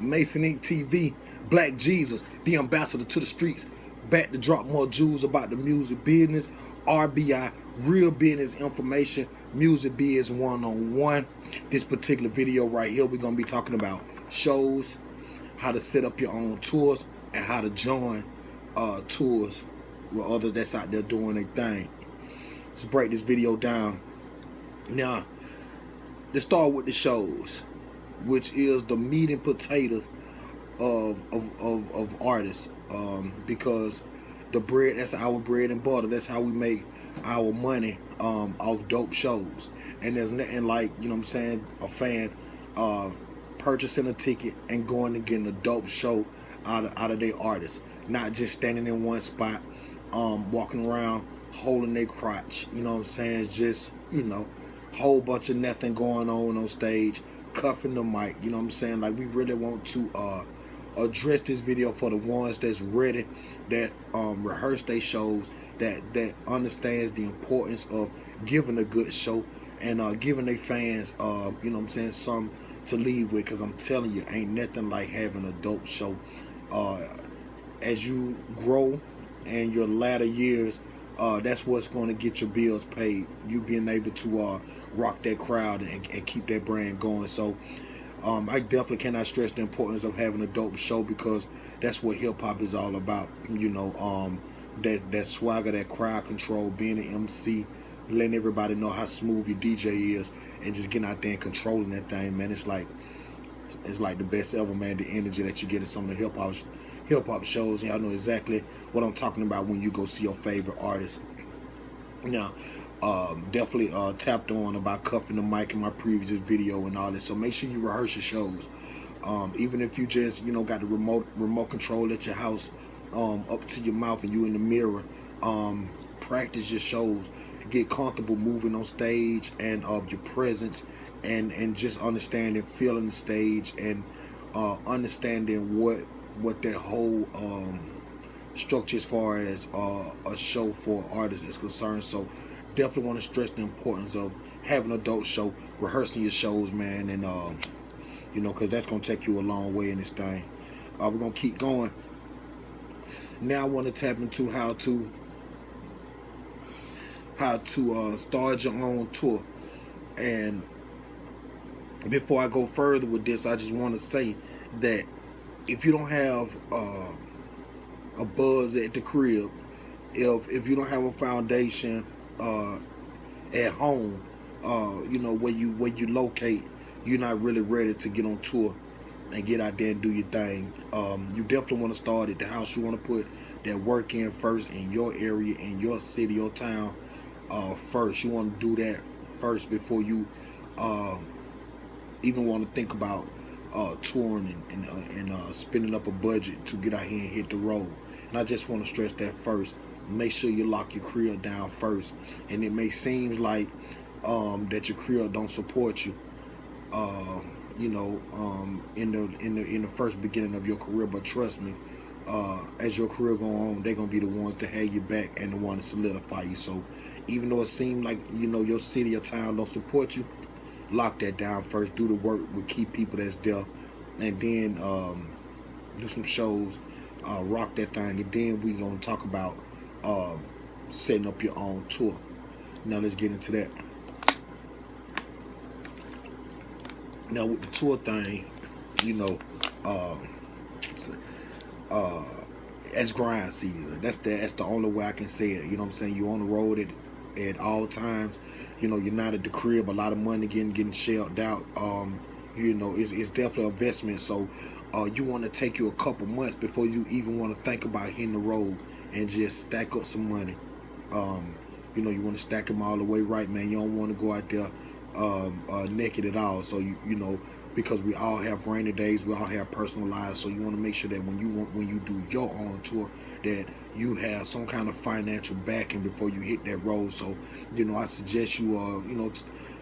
Mason Inc. TV, Black Jesus, the ambassador to the streets, back to drop more jewels about the music business. R.B.I, real business information, music biz one-on-one. This particular video right here, we're going to be talking about shows, how to set up your own tours, and how to join tours with others that's out there doing their thing. Let's break this video down. Now, let's start with the shows, which is the meat and potatoes of artists, because the bread, that's our bread and butter. That's how we make our money off dope shows. And there's nothing like, you know what I'm saying, a fan purchasing a ticket and going and getting a dope show out of their artists, not just standing in one spot, walking around holding their crotch. You know what I'm saying? It's just, you know, whole bunch of nothing going on stage, cuffing the mic. You know what I'm saying? Like, we really want to address this video for the ones that's ready, that rehearse their shows, that understands the importance of giving a good show and giving their fans you know what I'm saying, something to leave with. Because I'm telling you, ain't nothing like having a dope show. As you grow in your latter years, that's what's going to get your bills paid. You being able to rock that crowd and keep that brand going. So I definitely cannot stress the importance of having a dope show, because that's what hip-hop is all about. You know, that swagger, that crowd control, being an MC, letting everybody know how smooth your DJ is, and just getting out there and controlling that thing, man. It's like the best ever, man. The energy that you get at some of the hip-hop shows. Y'all know exactly what I'm talking about when you go see your favorite artist. Now, definitely tapped on about cuffing the mic in my previous video and all this. So make sure you rehearse your shows. Even if you just, you know, got the remote control at your house up to your mouth and you in the mirror, practice your shows. Get comfortable moving on stage and your presence, and just understanding, feeling the stage, and understanding what that whole structure as far as a show for artists is concerned. So definitely want to stress the importance of having a dope show, rehearsing your shows, man, and you know, because that's gonna take you a long way in this thing. We're gonna keep going. Now I want to tap into how to start your own tour. And before I go further with this, I just want to say that if you don't have a buzz at the crib, if you don't have a foundation at home, you know, where you locate, you're not really ready to get on tour and get out there and do your thing. You definitely want to start at the house. You want to put that work in first in your area, in your city, your town first. You want to do that first before you even want to think about touring and spending up a budget to get out here and hit the road. And I just want to stress that first. Make sure you lock your crib down first. And it may seem like that your crib don't support you, you know, in the first beginning of your career, but trust me, as your career go on, they're gonna be the ones to have you back and the one to solidify you. So even though it seems like, you know, your city or town don't support you, lock that down first. Do the work with key people that's there, and then do some shows, rock that thing, and then we gonna talk about setting up your own tour. Now let's get into that. Now with the tour thing, you know, that's grind season. That's the only way I can say it. You know what I'm saying? You're on the road at all times. You know, you're not at the crib. A lot of money getting shelled out. You know, it's definitely an investment. So you want to take you a couple months before you even want to think about hitting the road and just stack up some money. You know, you want to stack them all the way right, man. You don't want to go out there naked at all. So you know, because we all have rainy days, we all have personal lives. So you want to make sure that when you do your own tour, that you have some kind of financial backing before you hit that road. So, you know, I suggest you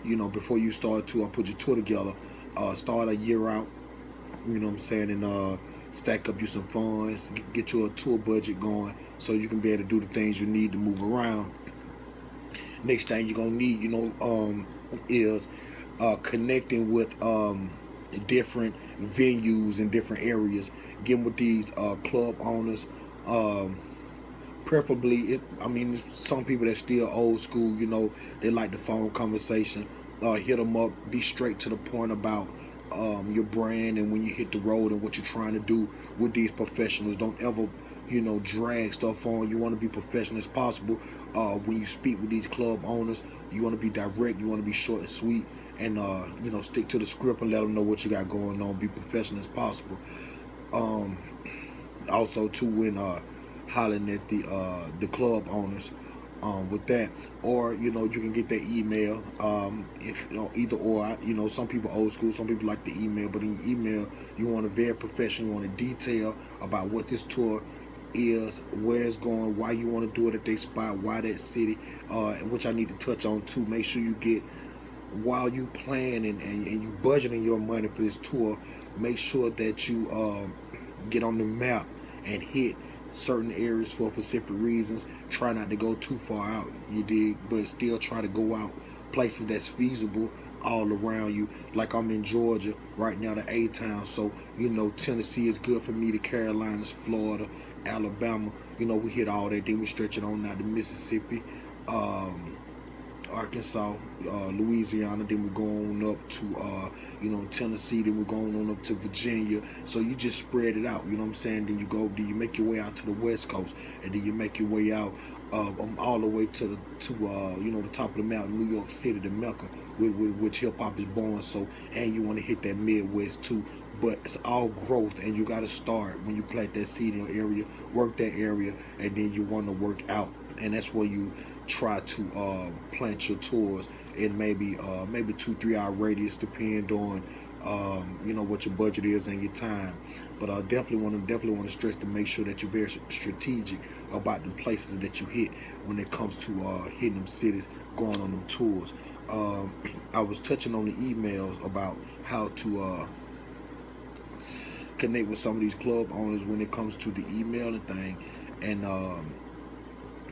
you know, before you start to put your tour together, start a year out. You know what I'm saying? And stack up you some funds, get your tour budget going, so you can be able to do the things you need to move around. Next thing you're gonna need, you know, is connecting with different venues in different areas, getting with these club owners. Um, Preferably, I mean, some people that still old school, they like the phone conversation. Hit them up, be straight to the point about your brand and when you hit the road and what you're trying to do with these professionals. Don't ever, drag stuff on. You want to be professional as possible. When you speak with these club owners, you want to be direct, you want to be short and sweet, and stick to the script and let them know what you got going on. Be professional as possible. Um, Also too, when hollering at the club owners with that, or you can get their email. If either or, some people old school, some people like the email, but in your email you want to very professional, you want to detail about what this tour is, where it's going, why you want to do it at their spot, why that city, which I need to touch on too. Make sure you get, while you plan and you budgeting your money for this tour, make sure that you get on the map and hit certain areas for specific reasons. Try not to go too far out, you dig, but still try to go out places that's feasible all around you. Like I'm in Georgia right now, the A-town, so Tennessee is good for me, the Carolinas, Florida, Alabama, we hit all that, then we stretch it on out to Mississippi, Arkansas, Louisiana, then we're going up to Tennessee, then we're going on up to Virginia. So you just spread it out, you know what I'm saying? Then you make your way out to the West Coast, and then you make your way out all the way to the top of the mountain, New York City, the Mecca, which hip hop is born. So, and you want to hit that Midwest too. But it's all growth, and you got to start when you plant that seed in your area, work that area, and then you want to work out, and that's where you try to plant your tours in maybe 2-3 hour radius, depend on what your budget is and your time. But I definitely want to stress to make sure that you're very strategic about the places that you hit when it comes to hitting them cities, going on them tours. I was touching on the emails about how to connect with some of these club owners when it comes to the emailing thing, and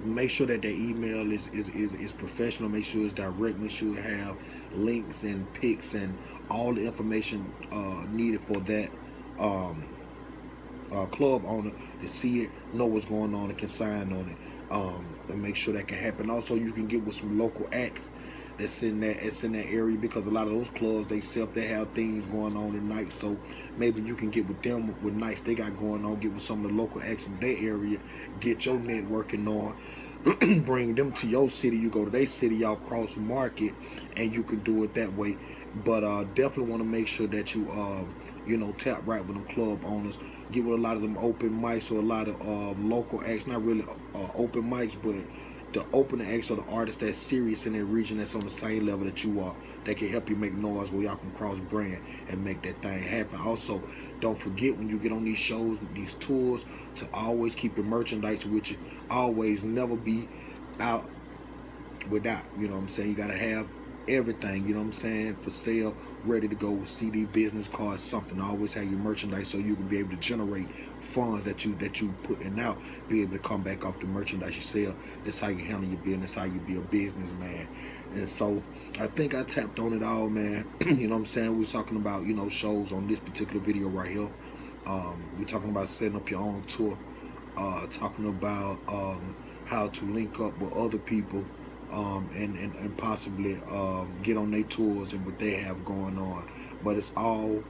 make sure that their email is professional. Make sure it's direct. Make sure it have links and pics and all the information needed for that club owner to see it, know what's going on, and can sign on it, and make sure that can happen. Also, you can get with some local acts that's in that area, because a lot of those clubs they have things going on at night. So maybe you can get with them with nights they got going on. Get with some of the local acts from their area. Get your networking on. Bring them to your city. You go to their city. Y'all cross the market, and you can do it that way. But definitely want to make sure that you tap right with them club owners. Get with a lot of them open mics, or a lot of local acts. Not really open mics, but the open acts are the artists that's serious in their region, that's on the same level that you are, that can help you make noise where y'all can cross brand and make that thing happen. Also, don't forget when you get on these shows, these tours, to always keep your merchandise with you. Always, never be out without, you know what I'm saying? You gotta have everything, you know what I'm saying, for sale, ready to go. CD, business cards, something. Always have your merchandise so you can be able to generate funds that you putting out, be able to come back off the merchandise you sell. That's how you handle your business, how you be a businessman. And so I think I tapped on it all, man. You know what I'm saying? We was talking about shows on this particular video right here. We're talking about setting up your own tour, talking about how to link up with other people, and possibly get on their tours and what they have going on. But it's all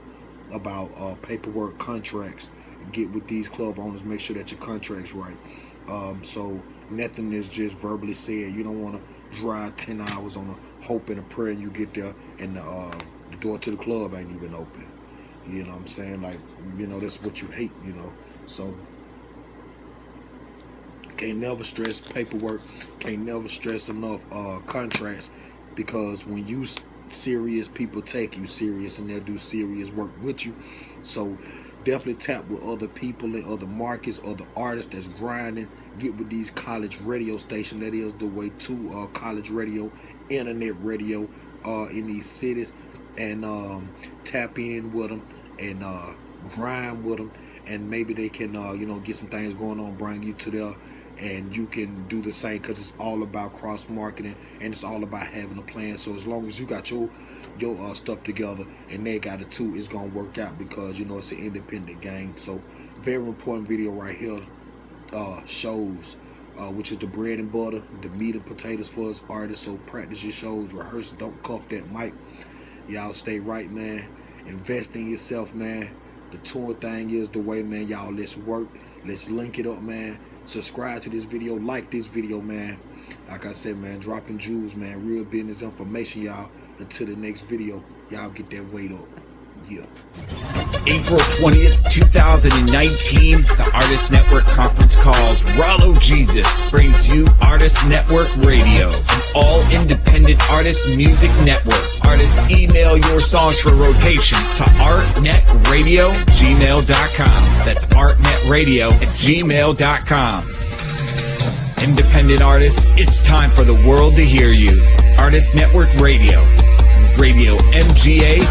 about paperwork, contracts. Get with these club owners, make sure that your contract's right. So nothing is just verbally said. You don't want to drive 10 hours on a hope and a prayer, and you get there and the door to the club ain't even open. You know what I'm saying? Like, that's what you hate, So can't never stress paperwork. Can't never stress enough contracts, because when you serious, people take you serious, and they'll do serious work with you. So definitely tap with other people in other markets, other artists that's grinding. Get with these college radio stations. That is the way to college radio, internet radio in these cities, and tap in with them and grind with them, and maybe they can get some things going on, bring you to and you can do the same, because it's all about cross marketing and it's all about having a plan. So as long as you got your stuff together and they got it too, it's gonna work out, because you know it's an independent game. So very important video right here. Shows, which is the bread and butter, the meat and potatoes for us artists. So practice your shows, rehearse, don't cuff that mic. Y'all stay right, man. Invest in yourself, man. The touring thing is the way, man. Y'all, let's work, let's link it up, man. Subscribe to this video, like this video, man. Like I said, man, dropping jewels, man, real business information, y'all. Until the next video, y'all get that weight up. Yeah. April 20th, 2019, the Artist Network conference calls. Rallo Gesus brings you Artist Network Radio, an all-independent artist music network. Artists email your songs for rotation to artnetradio@gmail.com. That's artnetradio@gmail.com. Independent artists, it's time for the world to hear you. Artist Network Radio, RadioMGA.com.